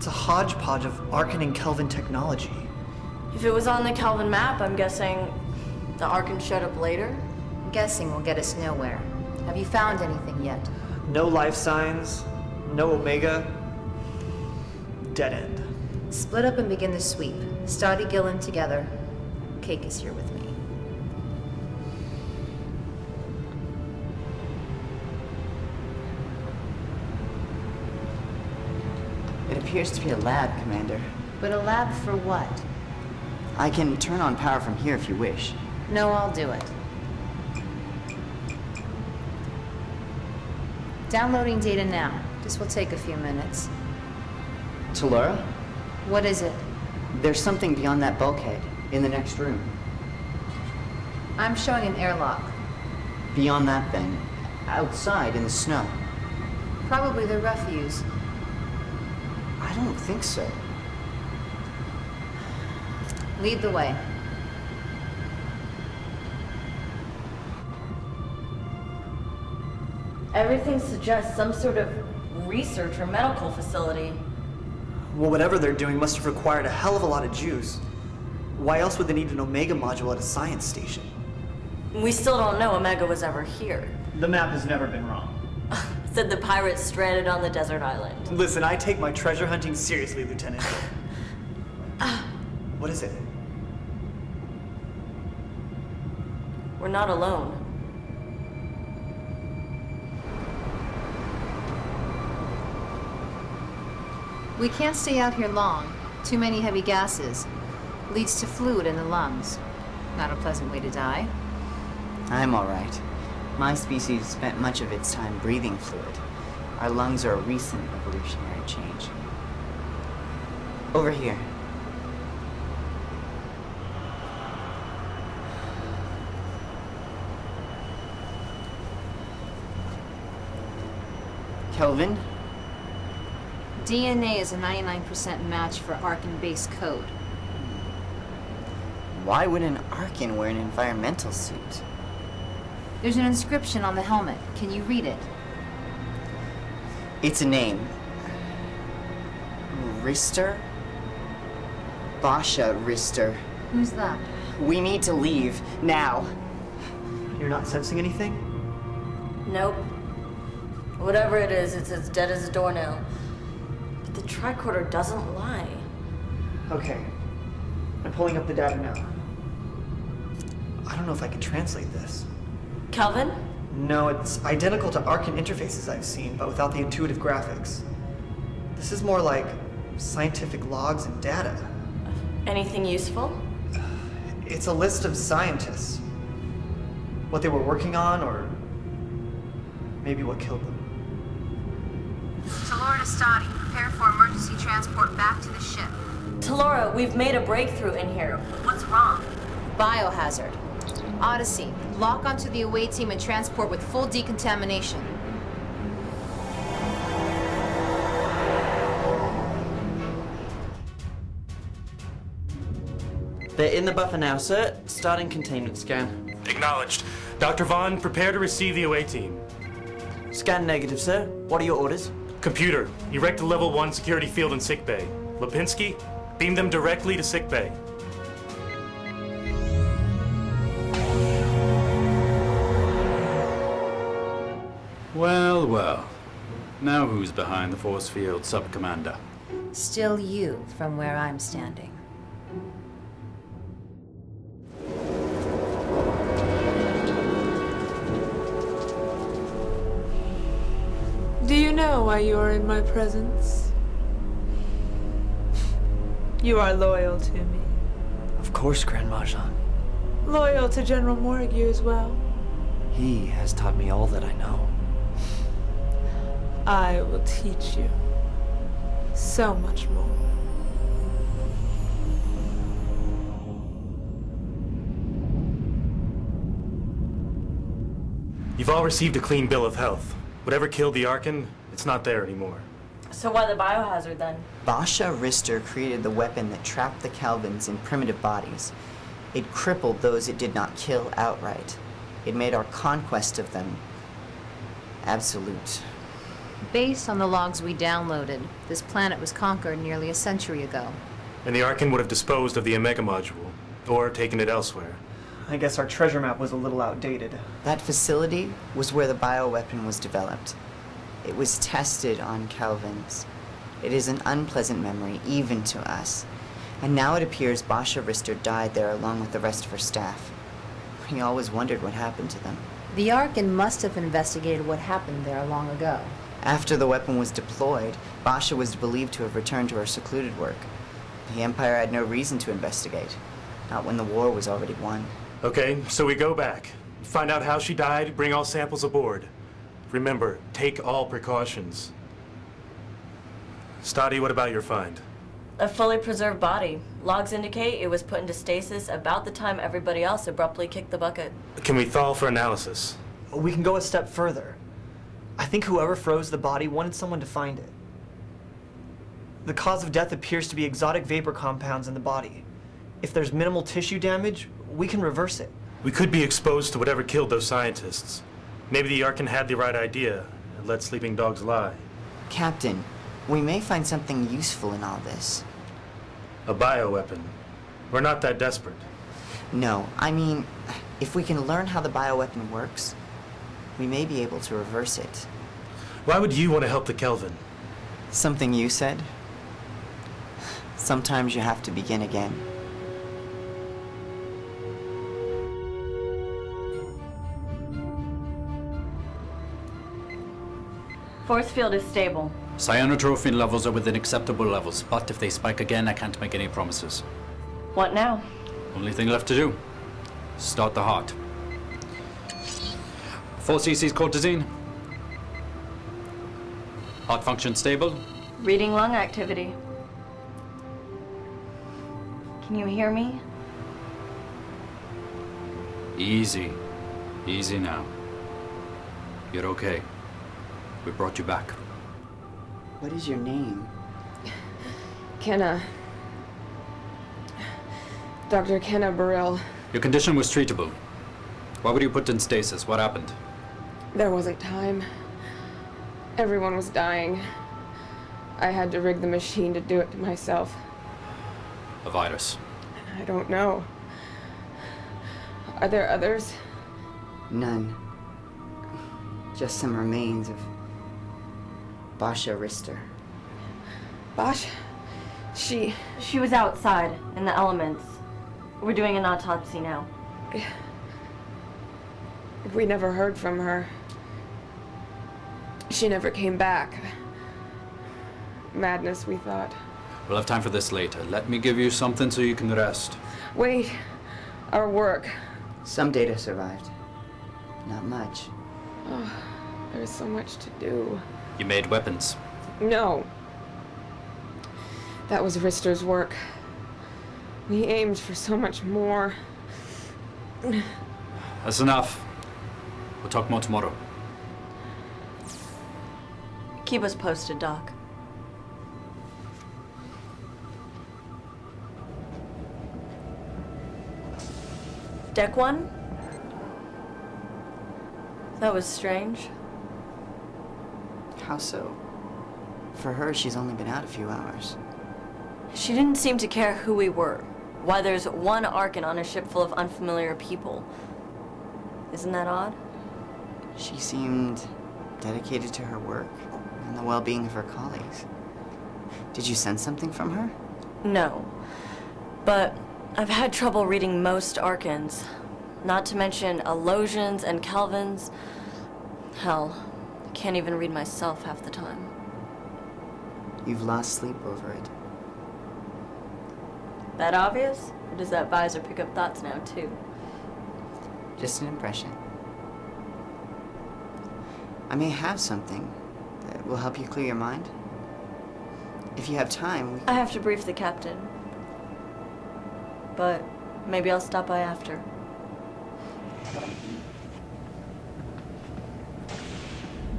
It's a hodgepodge of Arkan and Kelvin technology. If it was on the Kelvin map, I'm guessing the Arkan showed up later? Guessing will get us nowhere. Have you found anything yet? No life signs, no Omega. Dead end. Split up and begin the sweep. Stoddy, Gillen together. Cake is here with me. It appears to be a lab, Commander. But a lab for what? I can turn on power from here if you wish. No, I'll do it. Downloading data now. This will take a few minutes. Talora? What is it? There's something beyond that bulkhead, in the next room. I'm showing an airlock. Beyond that, then, outside in the snow. Probably the refuse. I don't think so. Lead the way. Everything suggests some sort of research or medical facility. Well, whatever they're doing must have required a hell of a lot of juice. Why else would they need an Omega module at a science station? We still don't know Omega was ever here. The map has never been wrong. Said the pirates stranded on the desert island. Listen, I take my treasure hunting seriously, Lieutenant. What is it? We're not alone. We can't stay out here long. Too many heavy gases. Leads to fluid in the lungs. Not a pleasant way to die. I'm all right. My species spent much of its time breathing fluid. Our lungs are a recent evolutionary change. Over here. Kelvin? DNA is a 99% match for Arkan base code. Why would an Arkan wear an environmental suit? There's an inscription on the helmet. Can you read it? It's a name. Rister? Basha Rister. Who's that? We need to leave, now. You're not sensing anything? Nope. Whatever it is, it's as dead as a doornail. But the tricorder doesn't lie. Okay. I'm pulling up the data now. I don't know if I can translate this. Kelvin? No, it's identical to Arkan interfaces I've seen, but without the intuitive graphics. This is more like scientific logs and data. Anything useful? It's a list of scientists. What they were working on, or maybe what killed them. Talora to Stoddy. Prepare for emergency transport back to the ship. Talora, we've made a breakthrough in here. What's wrong? Biohazard. Odyssey. Lock onto the away team and transport with full decontamination. They're in the buffer now, sir. Starting containment scan. Acknowledged. Dr. Vaughn, prepare to receive the away team. Scan negative, sir. What are your orders? Computer, erect a level 1 security field in sickbay. Lipinski, beam them directly to sickbay. Well, well. Now who's behind the force field, Sub-Commander? Still you from where I'm standing. Do you know why you are in my presence? You are loyal to me. Of course, Grand Mahjong. Loyal to General Morrigue as well. He has taught me all that I know. I will teach you so much more. You've all received a clean bill of health. Whatever killed the Arkan, it's not there anymore. So why the biohazard then? Basha Rister created the weapon that trapped the Kelvins in primitive bodies. It crippled those it did not kill outright. It made our conquest of them absolute. Based on the logs we downloaded, this planet was conquered nearly a century ago. And the Archon would have disposed of the Omega module, or taken it elsewhere. I guess our treasure map was a little outdated. That facility was where the bioweapon was developed. It was tested on Kelvins. It is an unpleasant memory, even to us. And now it appears Basha Rister died there along with the rest of her staff. We always wondered what happened to them. The Archon must have investigated what happened there long ago. After the weapon was deployed, Basha was believed to have returned to her secluded work. The Empire had no reason to investigate, not when the war was already won. Okay, so we go back. Find out how she died, bring all samples aboard. Remember, take all precautions. Stadi, what about your find? A fully preserved body. Logs indicate it was put into stasis about the time everybody else abruptly kicked the bucket. Can we thaw for analysis? We can go a step further. I think whoever froze the body wanted someone to find it. The cause of death appears to be exotic vapor compounds in the body. If there's minimal tissue damage, we can reverse it. We could be exposed to whatever killed those scientists. Maybe the Archon had the right idea and let sleeping dogs lie. Captain, we may find something useful in all this. A bioweapon. We're not that desperate. No, I mean, if we can learn how the bioweapon works, we may be able to reverse it. Why would you want to help the Kelvin? Something you said? Sometimes you have to begin again. Force field is stable. Cyanotrophin levels are within acceptable levels, but if they spike again, I can't make any promises. What now? Only thing left to do. Start the heart. 4 cc's cortisone. Heart function stable. Reading lung activity. Can you hear me? Easy. Easy now. You're okay. We brought you back. What is your name? Kenna. Dr. Kenna Burrell. Your condition was treatable. Why were you put in stasis? What happened? There wasn't time. Everyone was dying. I had to rig the machine to do it to myself. A virus. I don't know. Are there others? None. Just some remains of Basha Rister. Bosh? She was outside, in the elements. We're doing an autopsy now. We never heard from her. She never came back. Madness, we thought. We'll have time for this later. Let me give you something so you can rest. Wait. Our work. Some data survived. Not much. Oh, there's so much to do. You made weapons. No. That was Rister's work. We aimed for so much more. That's enough. We'll talk more tomorrow. Keep us posted, Doc. Deck 1? That was strange. How so? For her, she's only been out a few hours. She didn't seem to care who we were. Why there's one Archon on a ship full of unfamiliar people. Isn't that odd? She seemed dedicated to her work and the well-being of her colleagues. Did you sense something from her? No. But I've had trouble reading most Archons. Not to mention Alosians and Kelvins. Hell, I can't even read myself half the time. You've lost sleep over it. That obvious? Or does that visor pick up thoughts now, too? Just an impression. I may have something that will help you clear your mind. If you have time, I have to brief the captain. But maybe I'll stop by after.